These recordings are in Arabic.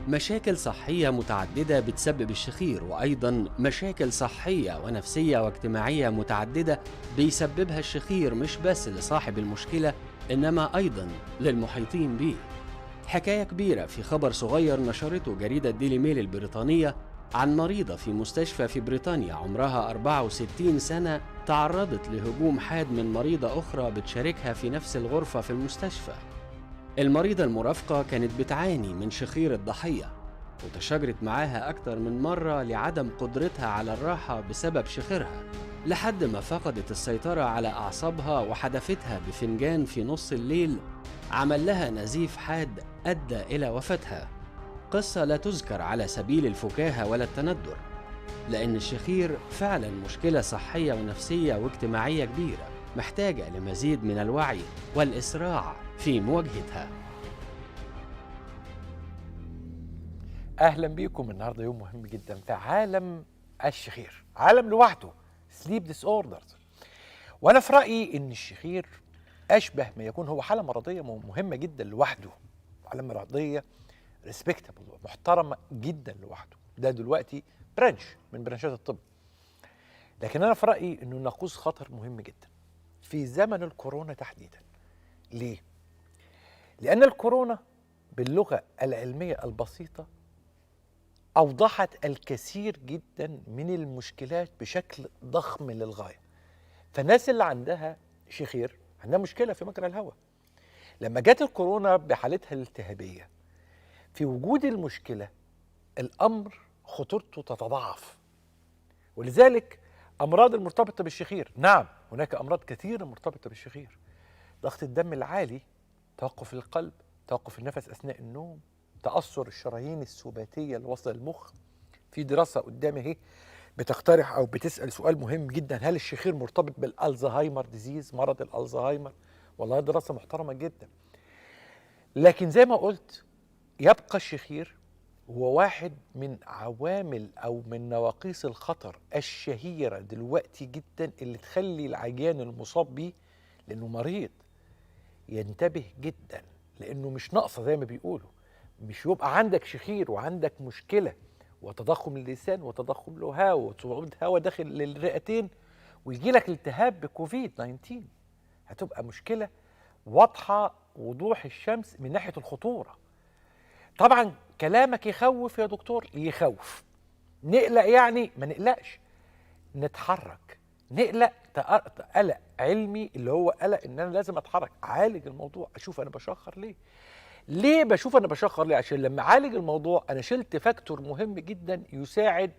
مشاكل صحية متعددة بتسبب الشخير، وأيضا مشاكل صحية ونفسية واجتماعية متعددة بيسببها الشخير مش بس لصاحب المشكلة إنما أيضا للمحيطين بيه. حكاية كبيرة في خبر صغير نشرته جريدة ديلي ميل البريطانية عن مريضة في مستشفى في بريطانيا عمرها 64 سنة تعرضت لهجوم حاد من مريضة أخرى بتشاركها في نفس الغرفة في المستشفى. المريضة المرافقة كانت بتعاني من شخير الضحية، وتشاجرت معاها أكتر من مرة لعدم قدرتها على الراحة بسبب شخيرها، لحد ما فقدت السيطرة على أعصابها وحدفتها بفنجان في نص الليل عمل لها نزيف حاد أدى إلى وفاتها. قصة لا تذكر على سبيل الفكاهة ولا التندر، لأن الشخير فعلا مشكلة صحية ونفسية واجتماعية كبيرة محتاجة لمزيد من الوعي والإسراع في مواجهتها. اهلا بيكم. النهارده يوم مهم جدا في عالم الشخير، عالم لوحده، سليب ديس اوردرز. وانا في رايي ان الشخير اشبه ما يكون هو حاله مرضيه مهمه جدا لوحده، حاله مرضيه ريسبكتبل محترمه جدا لوحده. ده دلوقتي برانش من برانشات الطب، لكن انا في رايي انه ناقوس خطر مهم جدا في زمن الكورونا تحديدا. ليه؟ لان الكورونا باللغه العلميه البسيطه أوضحت الكثير جدا من المشكلات بشكل ضخم للغاية. فالناس اللي عندها شخير عندها مشكلة في مجرى الهواء. لما جت الكورونا بحالتها الالتهابية، في وجود المشكلة الأمر خطورته تتضاعف. ولذلك أمراض المرتبطة بالشخير، نعم هناك أمراض كثيرة مرتبطة بالشخير: ضغط الدم العالي، توقف القلب، توقف النفس أثناء النوم، تأثر الشرايين السباتية اللي وصل المخ. في دراسة قدامي اهي بتقترح أو بتسأل سؤال مهم جدا: هل الشخير مرتبط بالألزهايمر ديزيز، مرض الألزهايمر؟ والله دراسة محترمة جدا. لكن زي ما قلت، يبقى الشخير هو واحد من عوامل أو من نواقيس الخطر الشهيرة دلوقتي جدا اللي تخلي العيان المصاب بيه، لأنه مريض، ينتبه جدا، لأنه مش ناقصة زي ما بيقولوا. مش يبقى عندك شخير وعندك مشكلة وتضخم اللسان وتضخم الهواء وصعود هواء داخل للرئتين ويجي لك التهاب بكوفيد 19، هتبقى مشكلة واضحة وضوح الشمس من ناحية الخطورة. طبعا كلامك يخوف يا دكتور، يخوف. نقلق يعني؟ ما نقلقش، نتحرك. نقلق قلق علمي اللي هو قلق ان انا لازم اتحرك، اعالج الموضوع، اشوف انا بشخر ليه. ليه بشوف انا بشخر ليه؟ عشان لما اعالج الموضوع انا شلت فاكتور مهم جدا يساعد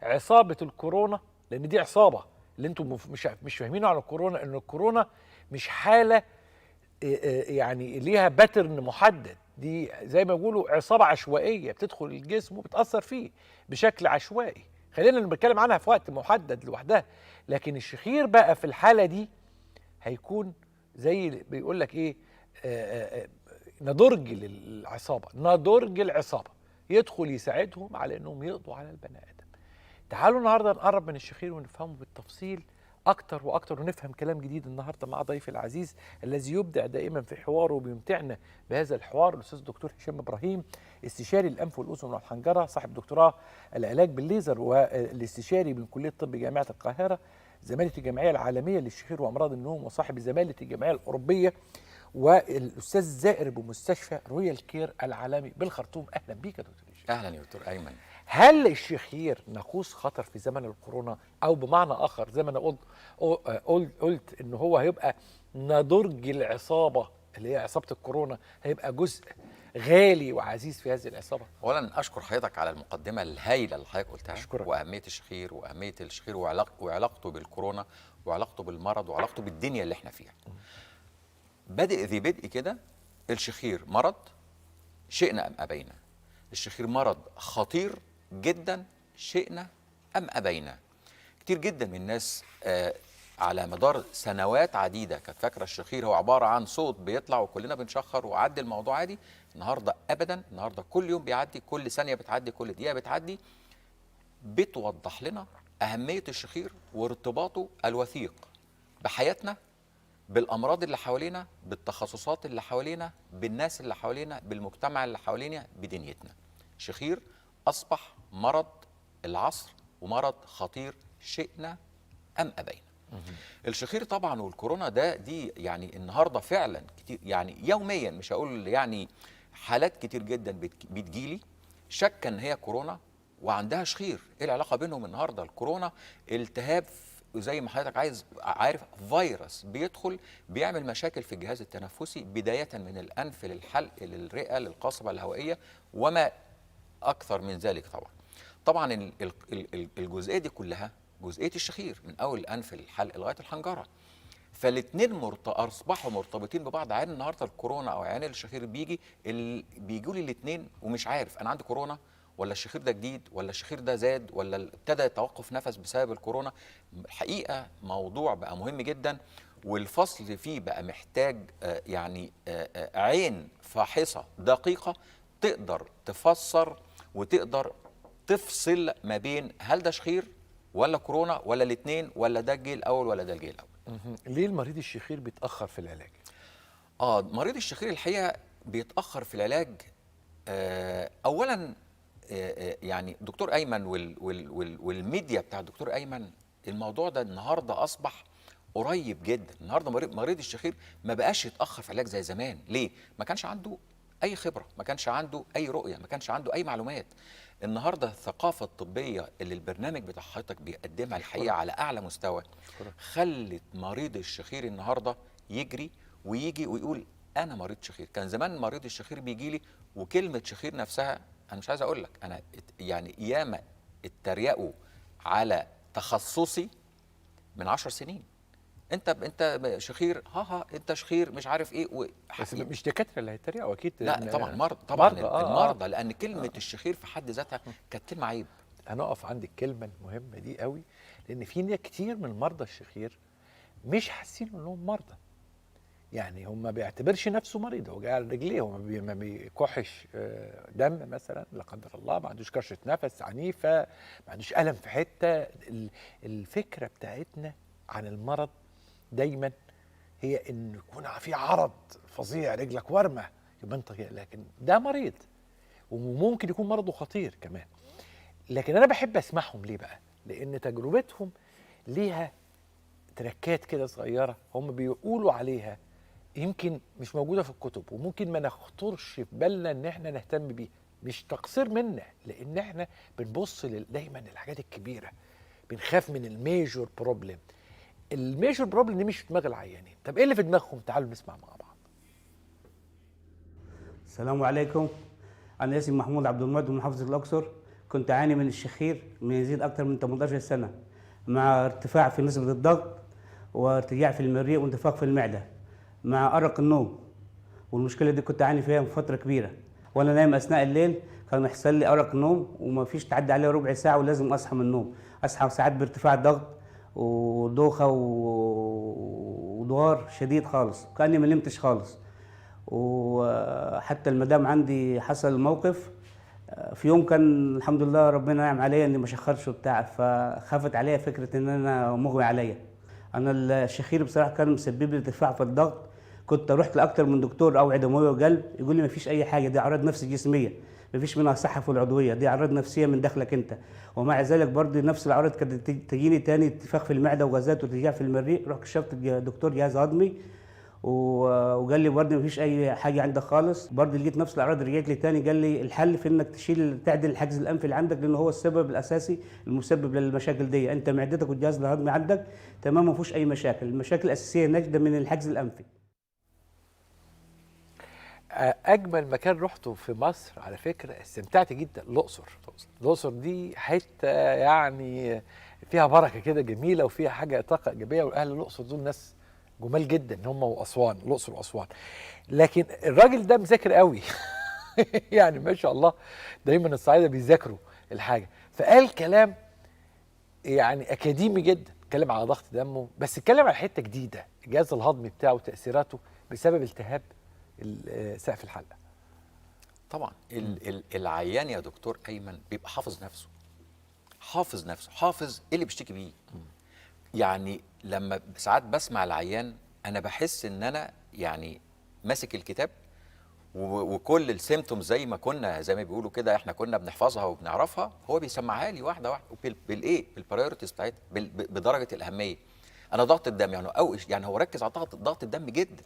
عصابه الكورونا، لان دي عصابه. اللي انتم مش فاهمينه عن الكورونا ان الكورونا مش حاله يعني ليها باترن محدد، دي زي ما بيقولوا عصابه عشوائيه بتدخل الجسم وبتاثر فيه بشكل عشوائي. خلينا نتكلم عنها في وقت محدد لوحدها. لكن الشخير بقى في الحاله دي هيكون زي بيقول لك ايه، ندرج للعصابه، ندرج العصابه يدخل يساعدهم على انهم يقضوا على البني ادم. تعالوا النهارده نقرب من الشخير ونفهمه بالتفصيل اكتر واكتر، ونفهم كلام جديد النهارده مع ضيفي العزيز الذي يبدع دائما في حواره وبيمتعنا بهذا الحوار، الاستاذ الدكتور هشام ابراهيم، استشاري الانف والاذن والحنجره، صاحب دكتوراه العلاج بالليزر والاستشاري من كليه طب جامعه القاهره، زماله الجمعيه العالميه للشخير وامراض النوم، وصاحب زماله الجمعيه الاوروبيه، والاستاذ زائر بمستشفى رويال كير العالمي بالخرطوم. اهلا بيك يا دكتور هشام. اهلا يا دكتور ايمن. هل الشخير ناقوس خطر في زمن الكورونا، او بمعنى اخر زي ما انا قلت ان هو هيبقى ندرج العصابه اللي هي عصابه الكورونا، هيبقى جزء غالي وعزيز في هذه العصابه؟ اولا اشكر حضرتك على المقدمه الهائله اللي حضرتك قلتها. أشكرك. واهميه الشخير واهميه الشخير وعلاقته بالكورونا وعلاقته بالمرض وعلاقته بالدنيا اللي احنا فيها. بادئ ذي بدء كده، الشخير مرض شئنا ام ابينا. الشخير مرض خطير جدا شئنا ام ابينا. كتير جدا من الناس على مدار سنوات عديده كانت فاكره الشخير هو عباره عن صوت بيطلع وكلنا بنشخر وعدي الموضوع عادي. النهارده ابدا، النهارده كل يوم بيعدي، كل ثانيه بتعدي، كل دقيقه بتعدي بتوضح لنا اهميه الشخير وارتباطه الوثيق بحياتنا، بالامراض اللي حوالينا، بالتخصصات اللي حوالينا، بالناس اللي حوالينا، بالمجتمع اللي حوالينا، بدنيتنا. شخير اصبح مرض العصر ومرض خطير شئنا ام ابينا. الشخير طبعا والكورونا دي يعني النهارده فعلا كتير، يعني يوميا مش هقول يعني حالات كتير جدا بتجيلي شك ان هي كورونا وعندها شخير. ايه العلاقه بينهم النهارده؟ الكورونا التهاب زي ما حضرتك عارف فيروس بيدخل بيعمل مشاكل في الجهاز التنفسي بدايه من الانف للحلق للرئه للقصبه الهوائيه وما اكثر من ذلك. طبعا الجزئيه دي كلها جزئيه الشخير من اول الانف للحلق لغايه الحنجره، فالاثنين اصبحوا مرتبطين ببعض. عين النهارده الكورونا او عين الشخير بيجوا لي الاثنين ومش عارف انا عندي كورونا ولا الشخير ده جديد ولا الشخير ده زاد ولا ابتدى توقف نفس بسبب الكورونا. الحقيقه موضوع بقى مهم جدا، والفصل فيه بقى محتاج يعني عين فاحصه دقيقه تقدر تفسر وتقدر تفصل ما بين هل ده شخير ولا كورونا ولا الاثنين ولا ده الجيل الاول ولا ده الجيل الاول. ليه المريض الشخير بيتاخر في العلاج؟ مريض الشخير الحقيقه بيتاخر في العلاج اولا يعني دكتور ايمن والميديا بتاع الدكتور ايمن الموضوع ده النهارده اصبح قريب جدا. النهارده مريض الشخير ما بقاش يتاخر في علاج زي زمان. ليه؟ ما كانش عنده اي خبره، ما كانش عنده اي رؤيه، ما كانش عنده اي معلومات. النهارده الثقافه الطبيه اللي البرنامج بتاع حضرتك بيقدمها الحقيقه على اعلى مستوى خلت مريض الشخير النهارده يجري ويجي ويقول انا مريض شخير. كان زمان مريض الشخير بيجي لي وكلمه شخير نفسها انا مش عايز اقول لك، انا يعني ياما اتريقوا على تخصصي من 10 سنين. انت شخير، انت شخير مش عارف ايه بس مش دكاتره اللي هيتريقوا اكيد. لا طبعا مرضى، طبعا المرضى لان كلمه آه. الشخير في حد ذاتها كانت كلمه عيب. هنقف عند الكلمه المهمه دي قوي، لان في كتير من مرضى الشخير مش حاسين انهم مرضى. يعني هم ما بيعتبرش نفسه مريض، هو جاي على رجليه، هو ما بيكحش دم مثلا لا قدر الله، ما عندوش كرشه نفس عنيفه، ما عندوش الم في حته. الفكره بتاعتنا عن المرض دايما هي ان يكون في عرض فظيع، رجلك ورمه يبقى انت، لكن ده مريض وممكن يكون مرضه خطير كمان. لكن انا بحب اسمعهم ليه بقى؟ لان تجربتهم ليها تركات كده صغيره هم بيقولوا عليها يمكن مش موجوده في الكتب، وممكن ما نخطرش في بالنا ان احنا نهتم بيها. مش تقصير منا، لان احنا بنبص دايما للحاجات الكبيره، بنخاف من الميجور بروبلم. الميجور بروبلم دي مش في دماغ العيانين. طب ايه اللي في دماغهم؟ تعالوا نسمع مع بعض. السلام عليكم، انا اسمي محمود عبد المجيد من محافظه الاقصر. كنت اعاني من الشخير من يزيد اكثر من 18 سنه، مع ارتفاع في نسبه الضغط وارتجاع في المريء وانتفاخ في المعده مع ارق النوم. والمشكله دي كنت اعاني فيها فتره كبيره، وانا نايم اثناء الليل كان يحصل لي ارق نوم وما فيش تعدي عليه ربع ساعه ولازم اصحى من النوم. اصحى ساعات بارتفاع ضغط ودوخه ودوار شديد خالص، كاني ما نمتش خالص. وحتى المدام عندي حصل موقف في يوم كان الحمد لله ربنا نعم عليا اني ما شخرش وبتاع، فخافت عليا فكره ان انا مغمي عليا. انا الشخير بصراحه كان مسبب لي ارتفاع في الضغط. كنت رحت لاكثر من دكتور اوعيه دمويه وقلب، يقول لي ما فيش اي حاجه، دي اعراض نفس جسميه، ما فيش منها صحه في العضويه، دي اعراض نفسيه من داخلك انت. ومع ذلك برضه نفس الاعراض كانت تجيني تاني، انتفاخ في المعده وغازات وارتجاع في المريء. رحت كشفت دكتور جهاز هضمي وقال لي برضه مفيش اي حاجه عندك خالص. برضه لقيت نفس الاعراض رجعت لي تاني، قال لي الحل في انك تعدل الحاجز الانفي اللي عندك، لانه هو السبب الاساسي المسبب للمشاكل دي. انت معدتك والجهاز الهضمي عندك تمام، ما فيهوش اي مشاكل، المشاكل الاساسيه ناتجه من الحجز الانفي. اجمل مكان رحته في مصر على فكره استمتعت جدا الاقصر. الاقصر دي حته يعني فيها بركه كده جميله وفيها حاجه طاقه ايجابيه، واهل الاقصر دول ناس جمال جدا هم واسوان، الاقصر واسوان. لكن الراجل ده مذاكر قوي يعني ما شاء الله، دايما الصعايده بيذاكروا الحاجه، فقال كلام يعني اكاديمي جدا. اتكلم على ضغط دمه، بس اتكلم على حته جديده، الجهاز الهضمي بتاعه وتاثيراته بسبب التهاب سقف الحلقه. طبعا العيان يا دكتور ايمن بيبقى حافظ نفسه، حافظ ايه اللي بيشتكي بيه. يعني لما ساعات بسمع العيان انا بحس ان انا يعني ماسك الكتاب وكل السيمتومز زي ما بيقولوا كده احنا كنا بنحفظها وبنعرفها، هو بيسمعها لي واحده واحده بالايه، بالبرايورتيز بتاعتها، بدرجه الاهميه. انا ضغط الدم يعني هو ركز على ضغط الدم جدا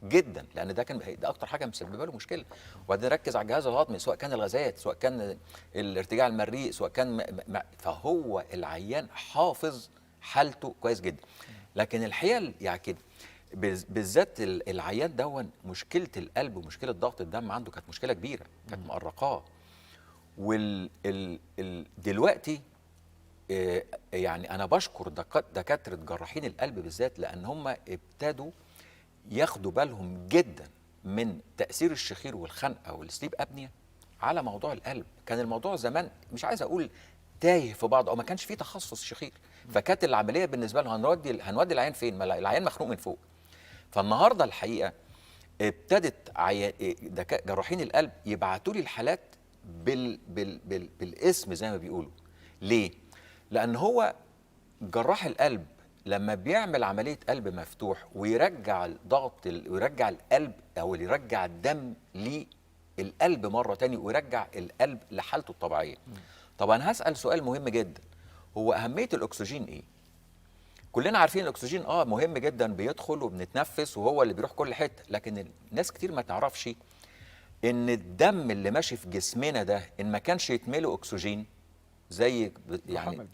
جدا، لان ده اكتر حاجه مسببه له مشكله. وبعدين ركز على الجهاز الهضمي، سواء كان الغازات، سواء كان الارتجاع المريء، سواء كان فهو العيان حافظ حالته كويس جدا. لكن الحقيقه يعني كده بالذات العيان دون مشكله القلب ومشكله ضغط الدم عنده كانت مشكله كبيره، كانت مؤرقاه. دلوقتي يعني انا بشكر دكاتره جراحين القلب بالذات، لان هم ابتدوا ياخدوا بالهم جدا من تاثير الشخير والخنقه والسليب ابنيا على موضوع القلب. كان الموضوع زمان مش عايز اقول تايه في بعض، او ما كانش فيه تخصص شخير، فكانت العمليه بالنسبه له هنودي العيان فين؟ ما العيان مخنوق من فوق. فالنهارده الحقيقه ابتدت جراحين القلب يبعتوا لي الحالات بالاسم زي ما بيقولوا. ليه؟ لان هو جراح القلب لما بيعمل عمليه قلب مفتوح ويرجع الضغط ويرجع القلب او يرجع الدم للقلب مره تاني ويرجع القلب لحالته الطبيعيه. طبعا هسال سؤال مهم جدا، هو اهميه الاكسجين ايه؟ كلنا عارفين الاكسجين مهم جدا، بيدخل وبنتنفس وهو اللي بيروح كل حته، لكن الناس كتير ما تعرفش ان الدم اللي ماشي في جسمنا ده ان ما كانش يتملوا اكسجين، زي يعني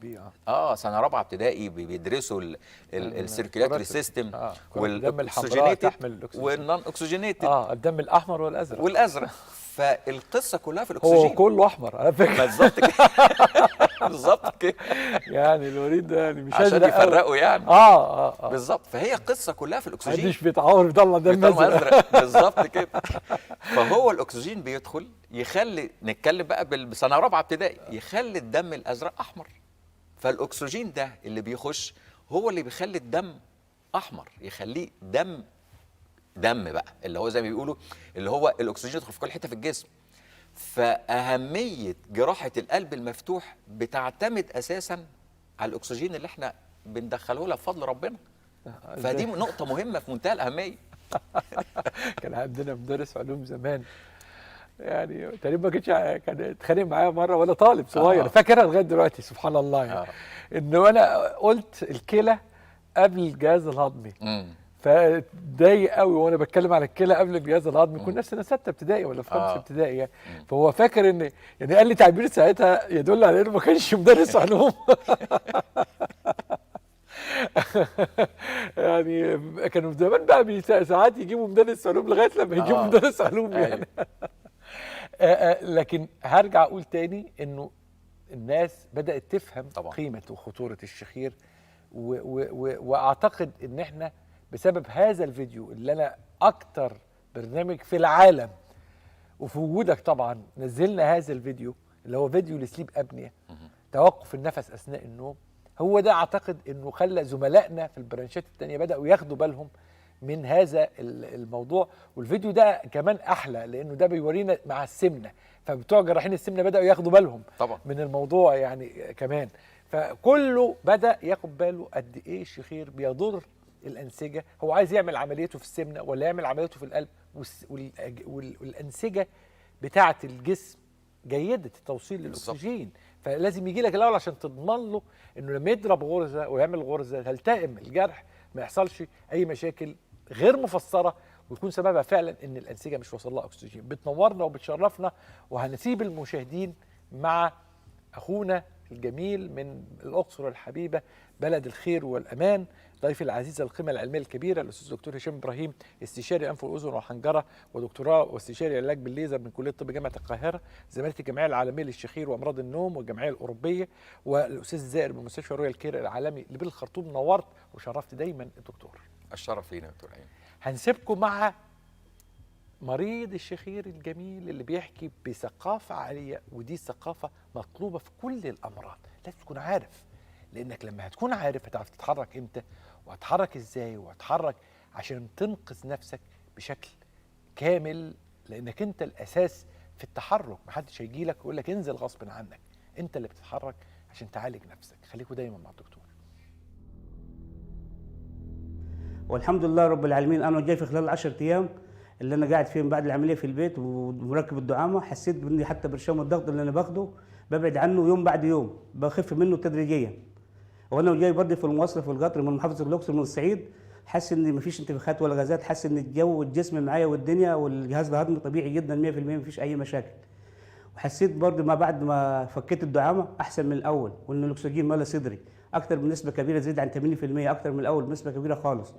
سنه رابعه ابتدائي بيدرسوا السيركيلاتري سيستم والاكسجينيتد والنون اكسجينيتد، الدم الاحمر والازرق فالقصه كلها في الاكسجين. هو كله احمر على فكره. بالظبط كده. بالظبط كده. يعني الوريد ده يعني مش عشان يفرقوا يعني. بالظبط، فهي القصه كلها في الاكسجين. مش بيتعور بيطلع دم ازرق. بالظبط كده. فهو الاكسجين بيدخل يخلي، نتكلم بقى بسنه رابعه ابتدائي، يخلي الدم الازرق احمر. فالاكسجين ده اللي بيخش هو اللي بيخلي الدم احمر، يخليه دم بقى، اللي هو زي ما بيقولوا اللي هو الاكسجين يدخل في كل حته في الجسم. فاهميه جراحه القلب المفتوح بتعتمد اساسا على الاكسجين اللي احنا بندخله لها بفضل ربنا. فدي نقطه مهمه في منتهى الاهميه. كان عندنا مدرس علوم زمان، يعني تقريبا ما كان اتخانق معايا مره وانا طالب صغير، فاكرها لغايه دلوقتي سبحان الله يعني. انه انا قلت الكلى قبل الجهاز الهضمي، فضايق قوي وانا بتكلم على الكلى قبل الجهاز الهضمي. كنا في سنه 6 ابتدائي ولا في 5 ابتدائي يعني. فهو فاكر ان يعني قال لي تعبير ساعتها يدل على انه ما كانش مدرس علوم. يعني كانوا زمان بقى ساعات يجيبوا مدرس علوم لغايه لما يجيبوا مدرس علوم يعني. لكن هرجع اقول تاني انه الناس بدات تفهم طبعا قيمه وخطوره الشخير، واعتقد ان احنا بسبب هذا الفيديو اللي انا اكتر برنامج في العالم وفي وجودك طبعا نزلنا هذا الفيديو اللي هو فيديو لسليب ابنيا، توقف النفس اثناء النوم، هو ده اعتقد انه خلى زملائنا في البرانشات التانية بداوا ياخدوا بالهم من هذا الموضوع. والفيديو ده كمان احلى لانه ده بيورينا مع السمنه، فبتوع جراحين السمنه بداوا ياخدوا بالهم طبعا من الموضوع يعني كمان. فكله بدا ياخد باله قد ايه الشخير بيضر الانسجه. هو عايز يعمل عمليته في السمنه ولا يعمل عمليته في القلب، والانسجه بتاعه الجسم جيده التوصيل للاكسجين، فلازم يجي لك الاول عشان تضمن له انه لما يضرب غرزه ويعمل غرزه تلتئم الجرح، ما يحصلش اي مشاكل غير مفسره ويكون سببها فعلا ان الانسجه مش واصل لها اكسجين. بتنورنا وبتشرفنا، وهنسيب المشاهدين مع اخونا الجميل من الاقصر الحبيبه بلد الخير والامان، ضيفي العزيز القيمه العلميه الكبيره الاستاذ دكتور هشام ابراهيم، استشاري انف واذن والحنجره ودكتوراه واستشاري علاج بالليزر من كليه طب جامعه القاهره، زميله الجمعيه العالميه للشخير وامراض النوم والجمعيه الاوروبيه، والاستاذ زائر من مستشفى رويال كير العالمي اللي بالخرطوم. نورت وشرفت دايما الدكتور. الشرف لينا يا دكتور ايمن. هنسيبكم مع مريض الشخير الجميل اللي بيحكي بثقافه عاليه، ودي ثقافه مطلوبه في كل الامراض. لازم تكون عارف، لانك لما هتكون عارف هتعرف تتحرك امتى وهتحرك ازاي وهتحرك عشان تنقذ نفسك بشكل كامل، لانك انت الاساس في التحرك. محدش هيجي لك ويقول لك انزل غصب عنك، انت اللي بتتحرك عشان تعالج نفسك. خليكوا دايما مع الدكتور. والحمد لله رب العالمين، انا جاي في خلال 10 ايام اللي انا قاعد فيهم بعد العمليه في البيت ومركب الدعامه، حسيت باني حتى برشام الضغط اللي انا باخده ببعد عنه يوم بعد يوم، بخف منه تدريجيا. وانا جاي برضه في المواصله في القطر من محافظه الاقصر من الصعيد، حاسس ان مفيش انتفاخات ولا غازات، حاسس ان الجو والجسم معايا والدنيا والجهاز الهضمي طبيعي جدا 100%، مفيش اي مشاكل. وحسيت برضه ما بعد ما فكيت الدعامه احسن من الاول، وان الاكسجين ملا صدري اكتر بنسبه كبيره، زيد عن 80%، اكتر من الاول بنسبه كبيره خالص.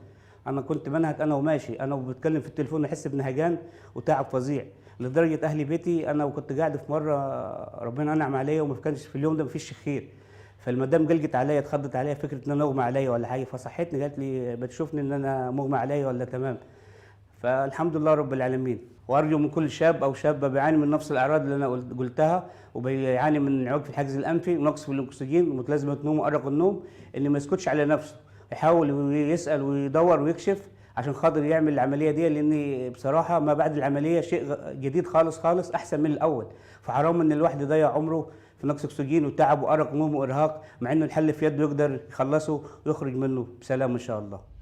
انا كنت منهك انا وماشي، انا وبتكلم في التليفون احس بنهجان وتعب فظيع، لدرجه اهل بيتي انا وكنت قاعد في مره ربنا انعم عليا وما كانش في اليوم ده مفيش شخير، فالمدام قلقت عليا اتخضت عليا فكره ان انا اغمى عليا ولا حاجه، فصحتني قالت لي بتشوفني ان انا مغمى عليا ولا تمام. فالحمد لله رب العالمين. وارجو من كل شاب او شابه بيعاني من نفس الاعراض اللي انا قلتها، وبيعاني من انعواج في الحاجز الانفي ونقص في الاكسجين ومتلازمه نوم وارق النوم، ان ما يسكتش على نفسه، يحاول ويسال ويدور ويكشف عشان خاطر يعمل العمليه دي، لان بصراحه ما بعد العمليه شيء جديد خالص خالص احسن من الاول. فحرام ان الواحد يضيع عمره في نقص اكسجين وتعب وارق نوم وارهاق، مع انه الحل في يده يقدر يخلصه ويخرج منه بسلام ان شاء الله.